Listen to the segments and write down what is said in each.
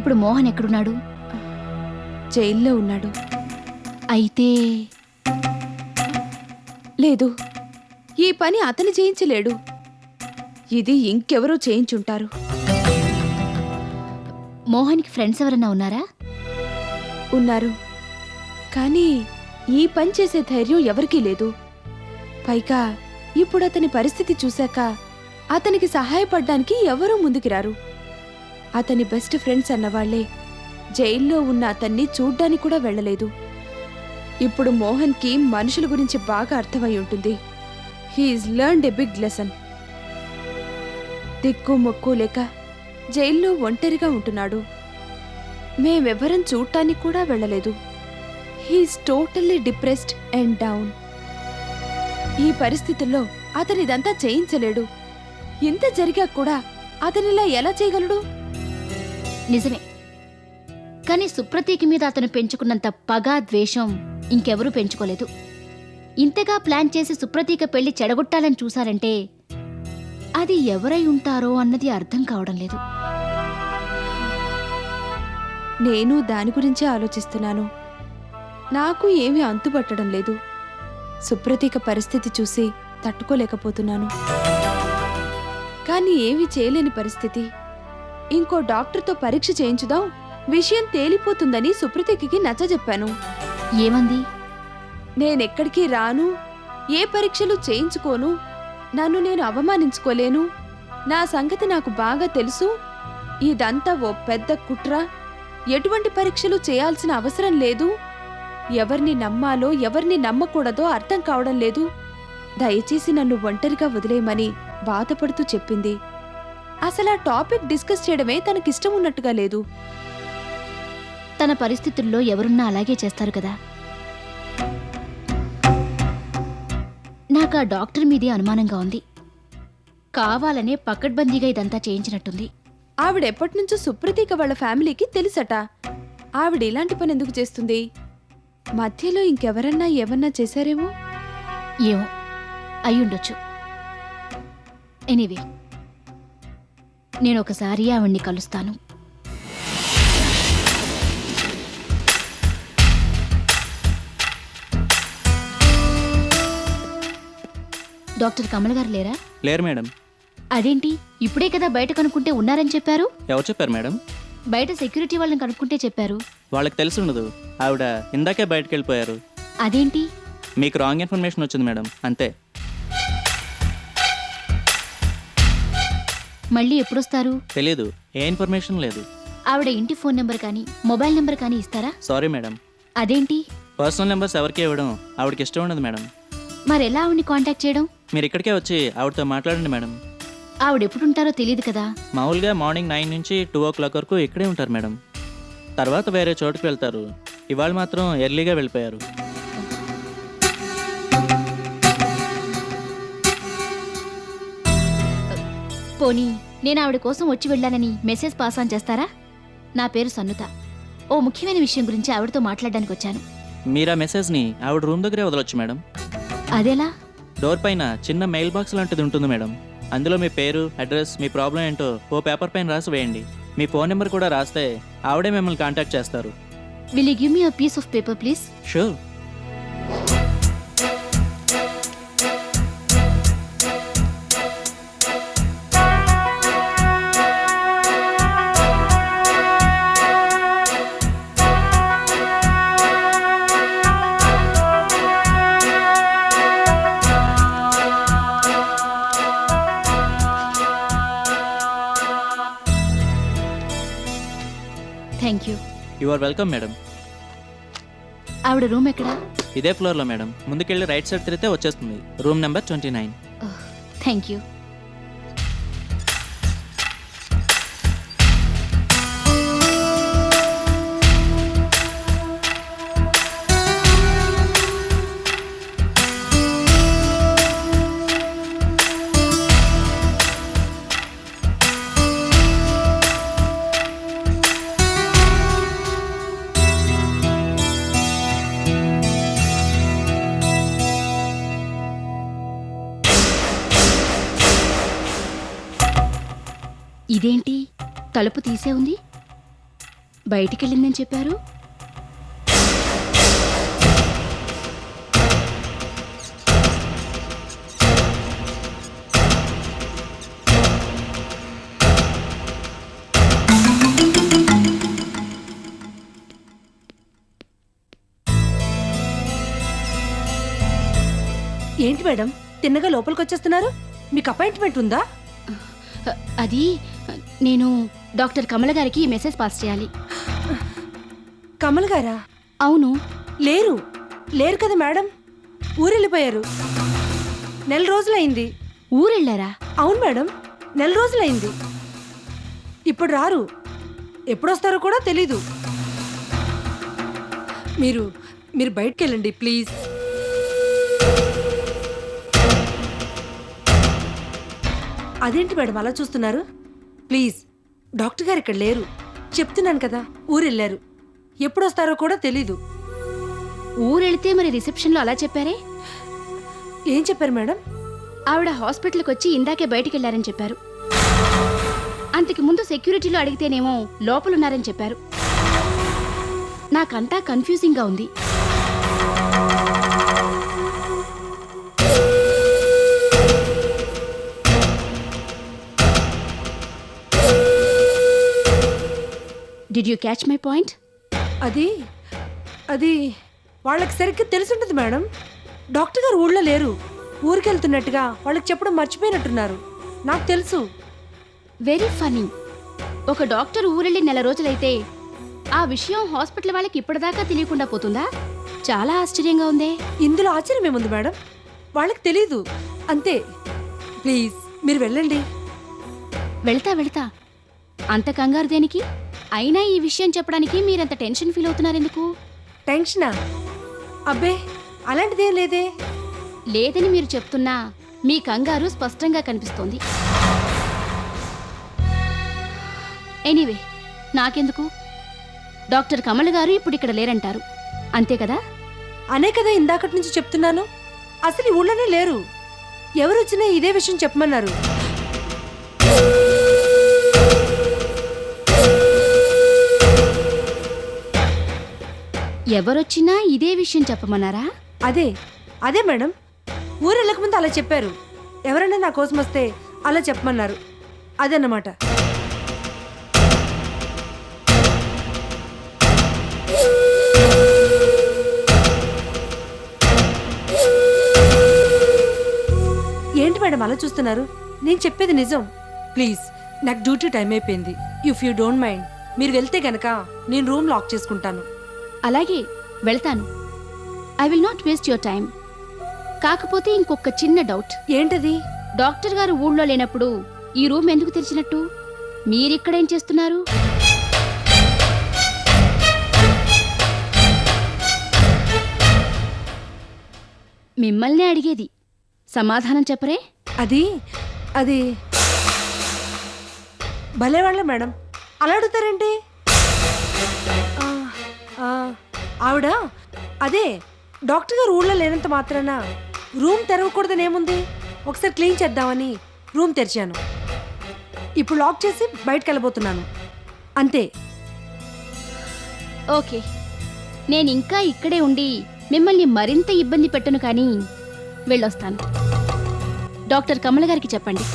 ఇప్పుడు మోహన్ ఎక్కడున్నాడు? జైల్లో ఉన్నాడు. అయితే లేదు, ఈ పని అతను చేయించలేడు. ఇది ఇంకెవరో చేయించుంటారు. మోహన్కి ఫ్రెండ్స్ ఎవరన్నా ఉన్నారా? ఉన్నారు, కానీ ఈ పని చేసే ధైర్యం ఎవరికీ లేదు. పైగా ఇప్పుడు అతని పరిస్థితి చూశాక అతనికి సహాయపడ్డానికి ఎవరూ ముందుకి రారు. అతని బెస్ట్ ఫ్రెండ్స్ అన్నవాళ్లే జైల్లో ఉన్న అతన్ని చూడ్డానికి కూడా వెళ్ళలేదు. ఇప్పుడు మోహన్కి మనుషుల గురించి బాగా అర్థమై ఉంటుంది. He's learned a big lesson. దిక్కు మొక్కు లేక జైల్లో ఒంటరిగా ఉంటున్నాడు. మేమెవ్వరం చూడటానికి కూడా వెళ్ళలేదు. He's totally depressed and down. ఈ పరిస్థితుల్లో అతనిదంతా చేయించలేడు. ఇంత జరిగా కూడా అతనిలా ఎలా చేయగలడు? నిజమే, కానీ సుప్రతీకి మీద అతను పెంచుకున్నంత పగ, ద్వేషం ఇంకెవరూ పెంచుకోలేదు. ఇంతగా ప్లాన్ చేసి సుప్రతీక పెళ్లి చెడగొట్టాలని చూశారంటే అది ఎవరై ఉంటారో అన్నది అర్థం కావడం లేదు. నేను దాని గురించే ఆలోచిస్తున్నాను. నాకు ఏమీ అంతుపట్టడం లేదు. సుప్రతీక పరిస్థితి చూసి తట్టుకోలేకపోతున్నాను. కానీ ఏమీ చేయలేని పరిస్థితి. ఇంకో డాక్టర్తో పరీక్ష చేయించుదాం, విషయం తేలిపోతుందని సుప్రతీకి నచ్చజెప్పాను. ఏమంది? నేనెక్కడికి రాను, ఏ పరీక్షలు చేయించుకోను, నన్ను నేను అవమానించుకోలేను, నా సంగతి నాకు బాగా తెలుసు, ఇదంతా ఓ పెద్ద కుట్ర, ఎటువంటి పరీక్షలు చేయాల్సిన అవసరం లేదు, ఎవరిని నమ్మాలో ఎవరిని నమ్మకూడదో అర్థం కావడం లేదు, దయచేసి నన్ను ఒంటరిగా వదిలేయమని బాధపడుతూ చెప్పింది. అసలు ఆ టాపిక్ డిస్కస్ చేయడమే తనకిష్టం ఉన్నట్టుగా లేదు. తన పరిస్థితుల్లో ఎవరున్నా అలాగే చేస్తారు కదా. నాకు ఆ డాక్టర్ మీదే అనుమానంగా ఉంది. కావాలనే పకడ్బందీగా ఇదంతా చేయించినట్టుంది. ఆవిడెప్పటినుంచో సుప్రతీక వాళ్ళ ఫ్యామిలీకి తెలుసట. ఆవిడ ఇలాంటి పని ఎందుకు చేస్తుంది? మధ్యలో ఇంకెవరన్నా ఏమన్నా చేశారేమో. ఏమో, అయ్యుండొచ్చు. ఎనీవే, నేనొకసారి ఆవిడ్ని కలుస్తాను. డాక్టర్ కమల్ గారు లేరా? లేరు మేడం. అదేంటి, ఇప్పుడే కదా బయట కనుక్కుంటే ఉన్నారని చెప్పారు? ఎవరు చెప్పారు మేడం? బయట సెక్యూరిటీ వాళ్ళని కనుక్కుంటే చెప్పారు. వాళ్ళకి తెలిసి ఉండదు, ఆవిడ ఇందాకే బయటకు వెళ్ళిపోయారు. అదేంటి? మీకు రాంగ్ ఇన్ఫర్మేషన్ వచ్చింది మేడం, అంతే. మళ్ళీ ఎప్పుడొస్తారు? తెలీదు, ఏ ఇన్ఫర్మేషన్ లేదు. ఆవిడ ఇంటి ఫోన్ నెంబర్ కానీ మొబైల్ నెంబర్ కానీ ఇస్తారా? Sorry madam. అదేంటి? పర్సనల్ నెంబర్స్ ఎవరికి ఇవ్వడం ఆవిడకి ఇష్టం ఉండదు మేడం. మరెలా ఆవిడ్ని కాంటాక్ట్ చేయడం? మీరు ఇక్కడికే వచ్చి ఆవిడతో మాట్లాడండి మేడం. ఆవిడెప్పుడుంటారో తెలియదు కదా. మామూలుగా మార్నింగ్ 9 నుంచి 2 o'clock వరకు ఇక్కడే ఉంటారు మేడం. తర్వాత వేరే చోటుకు వెళ్తారు. ఇవాళ మాత్రం ఎర్లీగా వెళ్ళిపోయారు. పోనీ నేను ఆవిడ కోసం వచ్చి వెళ్ళానని మెసేజ్ పాస్ ఆన్ చేస్తారా? నా పేరు సన్నుత. ఓ ముఖ్యమైన విషయం గురించి ఆవిడతో మాట్లాడడానికి వచ్చాను. మీరు ఆ మెసేజ్ని ఆవిడ రూమ్ దగ్గరే వదలొచ్చు మేడం. అదెలా? డోర్ పైన చిన్న మెయిల్ బాక్స్ లాంటిది ఉంటుంది మేడం. అందులో మీ పేరు, అడ్రస్, మీ ప్రాబ్లం ఏంటో ఓ పేపర్ పైన రాసి వేయండి. మీ ఫోన్ నెంబర్ కూడా రాస్తే ఆవిడే మిమ్మల్ని కాంటాక్ట్ చేస్తారు. Will you give me a piece of paper please? Sure. Thank you. You are welcome madam. ఆవిడ రూమ్ ఎక్కడా? ఇదే ఫ్లోర్లో మేడం. ముందుకెళ్ళి రైట్ సైడ్ తిరిగితే వచ్చేస్తుంది. Room number 29. Thank you. ఇదేంటి, తలుపు తీసే ఉంది? బయటికెళ్ళిందని చెప్పారు. ఏంటి మేడం తిన్నగా లోపలికి వచ్చేస్తున్నారు? మీకు అపాయింట్మెంట్ ఉందా? అది నేను డాక్టర్ కమల గారికి ఈ మెసేజ్ పాస్ చేయాలి. కమల్ గారా? అవును. లేరు లేరు కదా మేడం, ఊరెళ్ళిపోయారు. 4 రోజులైంది. ఊరెళ్ళారా? అవును మేడం, 4 రోజులైంది. ఇప్పుడు రారు. ఎప్పుడొస్తారో కూడా తెలీదు. మీరు మీరు బయటికి వెళ్ళండి ప్లీజ్. అదేంటి మేడం అలా చూస్తున్నారు? ప్లీజ్, డాక్టర్ గారు ఇక్కడ లేరు. చెప్తున్నాను కదా, ఊరెళ్ళారు. ఎప్పుడొస్తారో కూడా తెలీదు. ఊరెళ్తే మరి రిసెప్షన్లో అలా చెప్పారే? ఏం చెప్పారు మేడం? ఆవిడ హాస్పిటల్కి వచ్చి ఇందాకే బయటికెళ్లారని చెప్పారు. అంతకు ముందు సెక్యూరిటీలో అడిగితేనేమో లోపలున్నారని చెప్పారు. నాకంతా కన్ఫ్యూజింగ్గా ఉంది. Did you catch my point? అది అది వాళ్ళకి సరిగ్గా తెలిసుంటుంది మేడం. డాక్టర్ గారు ఊళ్ళో లేరు. ఊరికెళ్తున్నట్టుగా వాళ్ళకి చెప్పడం మర్చిపోయినట్టున్నారు. నాకు తెలుసు. Very funny. ఒక డాక్టర్ ఊరెళ్ళి 4 రోజులైతే ఆ విషయం హాస్పిటల్ వాళ్ళకి ఇప్పటిదాకా తెలియకుండా పోతుందా? చాలా ఆశ్చర్యంగా ఉందే. ఇందులో ఆశ్చర్యం ఏముంది మేడం? వాళ్ళకి తెలీదు అంతే. ప్లీజ్ మీరు వెళ్ళండి. వెళ్తా. అంత కంగారు దేనికి? అయినా ఈ విషయం చెప్పడానికి మీరంత టెన్షన్ ఫీల్ అవుతున్నారెందుకు? టెన్షనా? అబ్బే అలాంటిదేం లేదే. లేదని మీరు చెప్తున్నా మీ కంగారు స్పష్టంగా కనిపిస్తోంది. ఎనీవే, నాకెందుకు? డాక్టర్ కమల్ గారు ఇప్పుడు ఇక్కడ లేరంటారు, అంతే కదా? అనే కదా ఇందాకటి నుంచి చెప్తున్నాను. అసలు ఈ ఊళ్ళోనే లేరు. ఎవరు వచ్చినా ఇదే విషయం చెప్పమన్నారు. ఎవరొచ్చినా ఇదే విషయం చెప్పమన్నారా? అదే మేడం, ఊరెళ్ళక ముందు అలా చెప్పారు. ఎవరైనా నా కోసం వస్తే అలా చెప్పమన్నారు. అదన్నమాట. ఏంటి మేడం అలా చూస్తున్నారు? నేను చెప్పేది నిజం. ప్లీజ్, నాకు డ్యూటీ టైం అయిపోయింది. ఇఫ్ యూ డోంట్ మైండ్ మీరు వెళ్తే గనక నేను రూమ్ లాక్ చేసుకుంటాను. అలాగే, వెళ్తాను. I will not waste your time. కాకపోతే ఇంకొక చిన్న డౌట్. ఏంటది? డాక్టర్ గారు ఊళ్ళో లేనప్పుడు ఈ రూమ్ ఎందుకు తెరిచినట్టు? మీరిక్కడేం చేస్తున్నారు? మిమ్మల్నే అడిగేది, సమాధానం చెప్పరే? అది భలేవాళ్ళ మేడం, అలా అడుగుతారేంటి? ఆవిడ అదే డాక్టర్ గారు ఊళ్ళో లేనంత మాత్రాన రూమ్ తెరవకూడదని ఏముంది? ఒకసారి క్లీన్ చేద్దామని రూమ్ తెరిచాను. ఇప్పుడు లాక్ చేసి బయటకు వెళ్ళబోతున్నాను, అంతే. ఓకే, నేను ఇంకా ఇక్కడే ఉండి మిమ్మల్ని మరింత ఇబ్బంది పెట్టను, కానీ వెళ్ళొస్తాను. డాక్టర్ కమల గారికి చెప్పండి.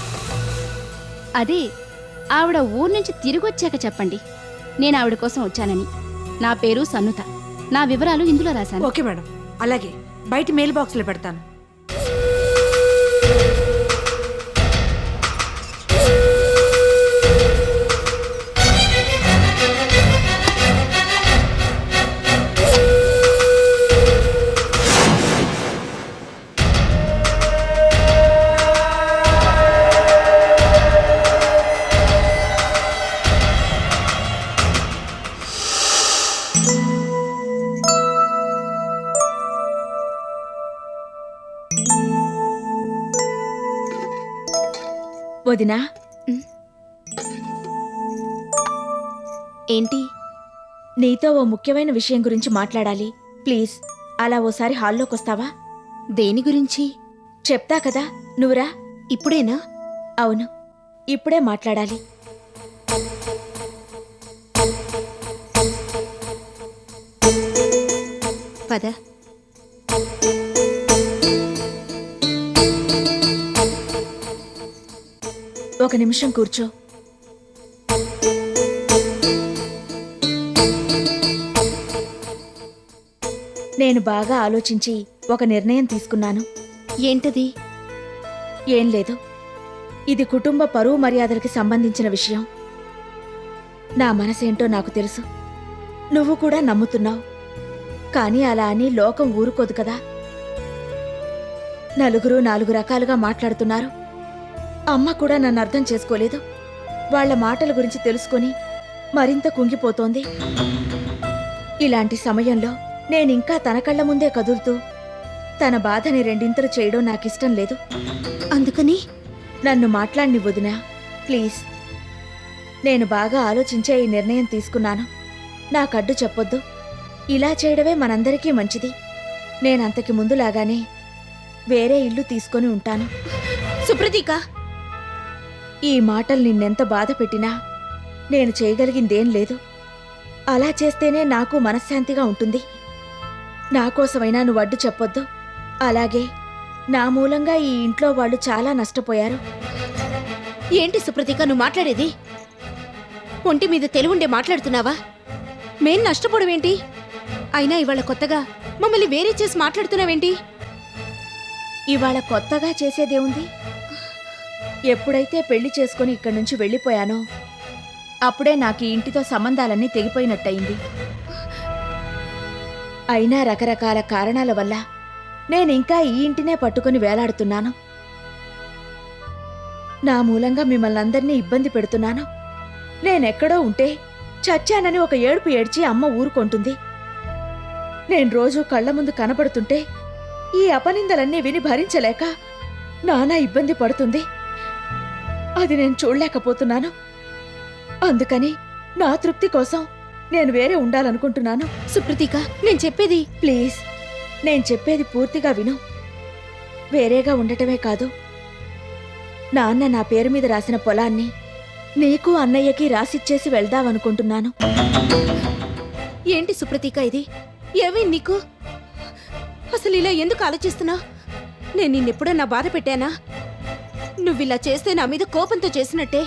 అదే, ఆవిడ ఊరు నుంచి తిరిగొచ్చాక చెప్పండి నేను ఆవిడ కోసం వచ్చానని. నా పేరు సన్నుత. నా వివరాలు ఇందులో రాశాను. ఓకే మేడం, అలాగే బయట మెయిల్ బాక్స్లో పెడతాను. వదినా, ఏంటి? నీతో ఓ ముఖ్యమైన విషయం గురించి మాట్లాడాలి. ప్లీజ్ అలా ఓసారి హాల్లోకి వస్తావా? దేని గురించి? చెప్తా కదా, నువ్వురా. ఇప్పుడేనా? అవును, ఇప్పుడే మాట్లాడాలి. పద. ఒక నిమిషం కూర్చో. నేను బాగా ఆలోచించి ఒక నిర్ణయం తీసుకున్నాను. ఏంటది? ఏం లేదు, ఇది కుటుంబ పరువు మర్యాదలకి సంబంధించిన విషయం. నా మనసేంటో నాకు తెలుసు, నువ్వు కూడా నమ్ముతున్నావు. కానీ అలా అని లోకం ఊరుకోదు కదా. నలుగురు నాలుగు రకాలుగా మాట్లాడుతున్నారు. అమ్మ కూడా నన్ను అర్థం చేసుకోలేదు. వాళ్ళ మాటల గురించి తెలుసుకొని మరింత కుంగిపోతోంది. ఇలాంటి సమయంలో నేనింకా తన కళ్ళ ముందే కదులుతూ తన బాధని రెండింతలు చేయడం నాకిష్టం లేదు. అందుకని నన్ను మాట్లాడిని వదినా, ప్లీజ్. నేను బాగా ఆలోచించే ఈ నిర్ణయం తీసుకున్నాను. నాకడ్డు చెప్పొద్దు. ఇలా చేయడమే మనందరికీ మంచిది. నేనంతకి ముందులాగానే వేరే ఇల్లు తీసుకొని ఉంటాను. సుప్రతీక, ఈ మాటలు నిన్నెంత బాధ పెట్టినా నేను చేయగలిగిందేం లేదు. అలా చేస్తేనే నాకు మనశ్శాంతిగా ఉంటుంది. నా కోసమైనా నువ్వు అడ్డు చెప్పొద్దు. అలాగే నా మూలంగా ఈ ఇంట్లో వాళ్ళు చాలా నష్టపోయారు. ఏంటి సుప్రతీక నువ్వు మాట్లాడేది? ఒంటి మీద తెలివుండే మాట్లాడుతున్నావా? మేం నష్టపోవడమేంటి? అయినా ఇవాళ కొత్తగా మమ్మల్ని వేరే చేసి మాట్లాడుతున్నావేంటి? ఇవాళ కొత్తగా చేసేదేముంది? ఎప్పుడైతే పెళ్లి చేసుకుని ఇక్కడి నుంచి వెళ్ళిపోయానో అప్పుడే నాకు ఈ ఇంటితో సంబంధాలన్నీ తెగిపోయినట్టయింది. అయినా రకరకాల కారణాల వల్ల నేనింకా ఈ ఇంటినే పట్టుకుని వేలాడుతున్నాను. నా మూలంగా మిమ్మల్ని అందరినీ ఇబ్బంది పెడుతున్నాను. నేనెక్కడో ఉంటే చచ్చానని ఒక ఏడుపు ఏడ్చి అమ్మ ఊరుకొంటుంది. నేను రోజూ కళ్ల ముందు కనపడుతుంటే ఈ అపనిందలన్నీ విని భరించలేక నానా ఇబ్బంది పడుతుంది. అది నేను చూడలేకపోతున్నాను. అందుకని నా తృప్తి కోసం నేను వేరే ఉండాలనుకుంటున్నాను. సుప్రతీక, నేను చెప్పేది ప్లీజ్, నేను చెప్పేది పూర్తిగా విను. వేరేగా ఉండటమే కాదు, నాన్న నా పేరు మీద రాసిన పొలాన్ని నీకు అన్నయ్యకి రాసిచ్చేసి వెళ్దామనుకుంటున్నాను. ఏంటి సుప్రతీక ఇది? ఏమీ నీకు? అసలు ఇలా ఎందుకు ఆలోచిస్తున్నావు? నేను నిన్నెప్పుడన్నా బాధ పెట్టానా? నువ్విలా చేస్తే నా మీద కోపంతో చేసినట్టే.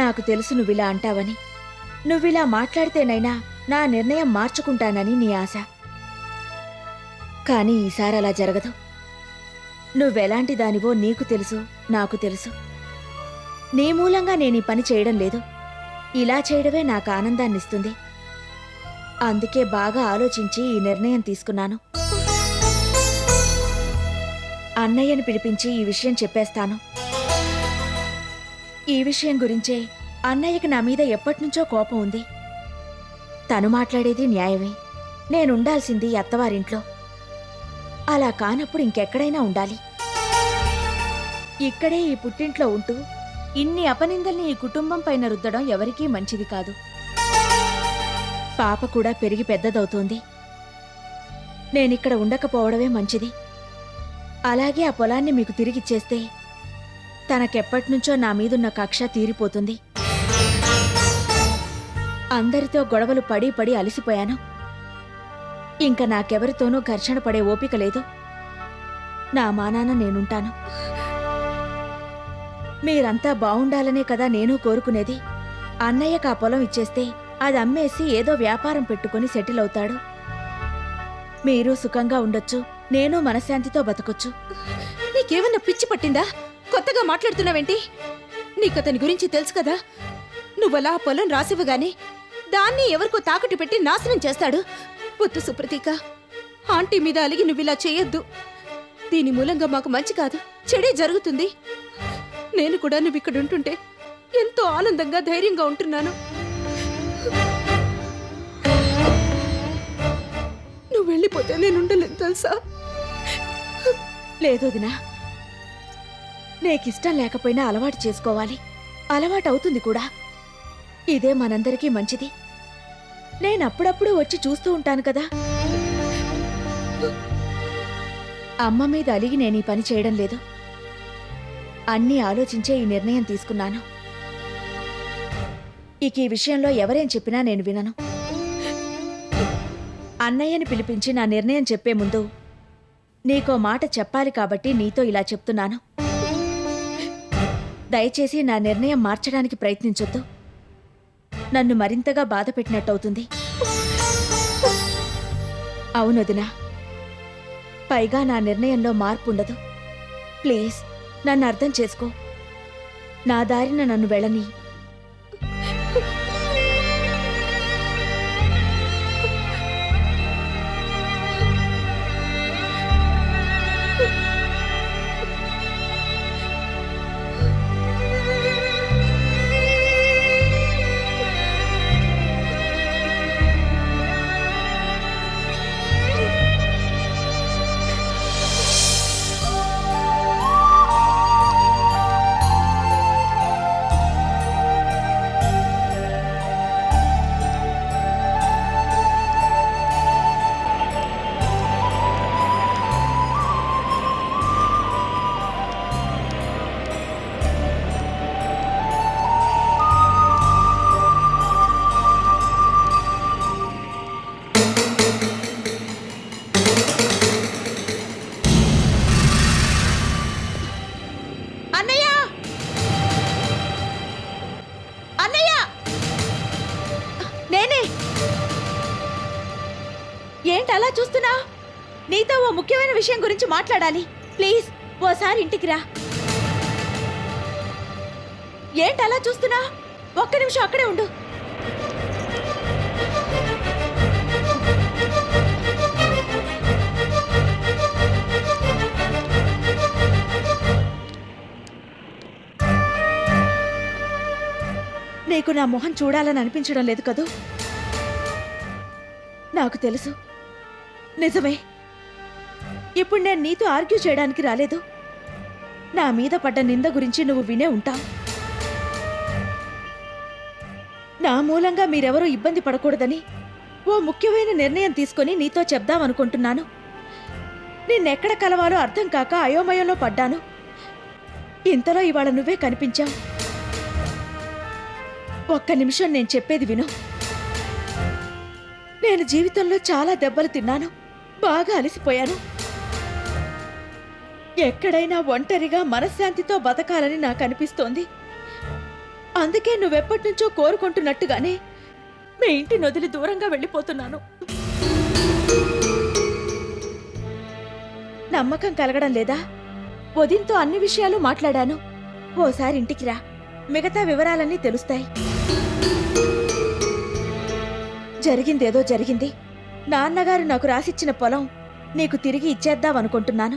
నాకు తెలుసు నువ్విలా అంటావని. నువ్విలా మాట్లాడితేనైనా నా నిర్ణయం మార్చుకుంటానని నీ ఆశ. కానీ ఈసారి అలా జరగదు. నువ్వెలాంటి దానివో నీకు తెలుసు, నాకు తెలుసు. నీ మూలంగా నేను ఈ పని చేయడం లేదు. ఇలా చేయడమే నాకు ఆనందాన్నిస్తుంది. అందుకే బాగా ఆలోచించి ఈ నిర్ణయం తీసుకున్నాను. అన్నయ్యని పిలిపించి ఈ విషయం చెప్పేస్తాను. ఈ విషయం గురించే అన్నయ్యకి నా మీద ఎప్పటినుంచో కోపం ఉంది. తను మాట్లాడేది న్యాయమే. నేనుండాల్సింది అత్తవారింట్లో. అలా కానప్పుడు ఇంకెక్కడైనా ఉండాలి. ఇక్కడే ఈ పుట్టింట్లో ఉంటూ ఇన్ని అపనిందల్ని ఈ కుటుంబం పైన రుద్దడం ఎవరికీ మంచిది కాదు. పాప కూడా పెరిగి పెద్దదవుతోంది. నేనిక్కడ ఉండకపోవడమే మంచిది. అలాగే ఆ పొలాన్ని మీకు తిరిగిచ్చేస్తే తనకెప్పటినుంచో నా మీదున్న కక్ష తీరిపోతుంది. అందరితో గొడవలు పడి పడి అలసిపోయాను. ఇంక నాకెవరితోనూ ఘర్షణ పడే ఓపిక లేదు. నా మానాన నేనుంటాను. మీరంతా బావుండాలనే కదా నేను కోరుకునేది. అన్నయ్యకు ఆ పొలం ఇచ్చేస్తే అది అమ్మేసి ఏదో వ్యాపారం పెట్టుకుని సెటిల్ అవుతాడు. మీరు సుఖంగా ఉండొచ్చు, నేను మనశ్శాంతితో బతకొచ్చు. నీకేమన్నా పిచ్చి పట్టిందా? కొత్తగా మాట్లాడుతున్నావేంటి? నీకతని గురించి తెలుసు కదా. నువ్వలా ఆ పొలం రాసివ్వగానే దాన్ని ఎవరికో తాకట్టు పెట్టి నాశనం చేస్తాడు. వద్దు సుప్రతీక, ఆంటీ మీద అలిగి నువ్విలా చేయొద్దు. దీని మూలంగా మాకు మంచి కాదు, చెడే జరుగుతుంది. నేను కూడా నువ్విక్కడుంటుంటే ఎంతో ఆనందంగా ధైర్యంగా ఉంటున్నాను. నువ్వు వెళ్ళిపోతే నేను ఉండలేను తెలుసా? లేదు వదినా, నీకిష్టం లేకపోయినా అలవాటు చేసుకోవాలి. అలవాటు అవుతుంది కూడా. ఇదే మనందరికీ మంచిది. నేనప్పుడప్పుడు వచ్చి చూస్తూ ఉంటాను కదా. అమ్మ మీద అలిగి నేను ఈ పని చేయడం లేదు. అన్నీ ఆలోచించే ఈ నిర్ణయం తీసుకున్నాను. ఇక ఈ విషయంలో ఎవరేం చెప్పినా నేను వినను. అన్నయ్యని పిలిపించి నా నిర్ణయం చెప్పే ముందు నీకో మాట చెప్పాలి కాబట్టి నీతో ఇలా చెప్తున్నాను. దయచేసి నా నిర్ణయం మార్చడానికి ప్రయత్నించొద్దు. నన్ను మరింతగా బాధ పెట్టినట్టవుతుంది. అవునొదినా, పైగా నా నిర్ణయంలో మార్పు ఉండదు. ప్లీజ్ నన్ను అర్థం చేసుకో. నా దారిన నన్ను వెళ్ళని. అన్నయ్య అన్నయ్య నేనే. ఏంటి అలా చూస్తున్నా? నీతో ఓ ముఖ్యమైన విషయం గురించి మాట్లాడాలి. ప్లీజ్ ఓసారి ఇంటికి రా. ఏంటి అలా చూస్తున్నా? ఒక్క నిమిషం అక్కడే ఉండు. నీకు నా మొహం చూడాలని అనిపించడం లేదు కదూ? నాకు తెలుసు, నిజమే. ఇప్పుడు నేను నీతో ఆర్గ్యూ చేయడానికి రాలేదు. నా మీద పడ్డ నింద గురించి నువ్వు వినే ఉంటావు. నా మూలంగా మీరెవరూ ఇబ్బంది పడకూడదని ఓ ముఖ్యమైన నిర్ణయం తీసుకొని నీతో చెప్దామనుకుంటున్నాను. నిన్నెక్కడ కలవాలో అర్థం కాక అయోమయంలో పడ్డాను. ఇంతలో ఇవాళ నువ్వే కనిపించావు. ఒక్క నిమిషం నేను చెప్పేది విను. నేను జీవితంలో చాలా దెబ్బలు తిన్నాను. బాగా అలసిపోయాను. ఎక్కడైనా ఒంటరిగా మనశ్శాంతితో బతకాలని నాకు అనిపిస్తోంది. అందుకే నువ్వెప్పటినుంచో కోరుకుంటున్నట్టుగానే మీ ఇంటిని వదిలి దూరంగా వెళ్ళిపోతున్నాను. నమ్మకం కలగడం లేదా? వదిన్తో అన్ని విషయాలు మాట్లాడాను. ఓసారి ఇంటికి రా, మిగతా వివరాలన్నీ తెలుస్తాయి. జరిగిందేదో జరిగింది. నాన్నగారు నాకు రాసిచ్చిన పొలం నీకు తిరిగి ఇచ్చేద్దామనుకుంటున్నాను.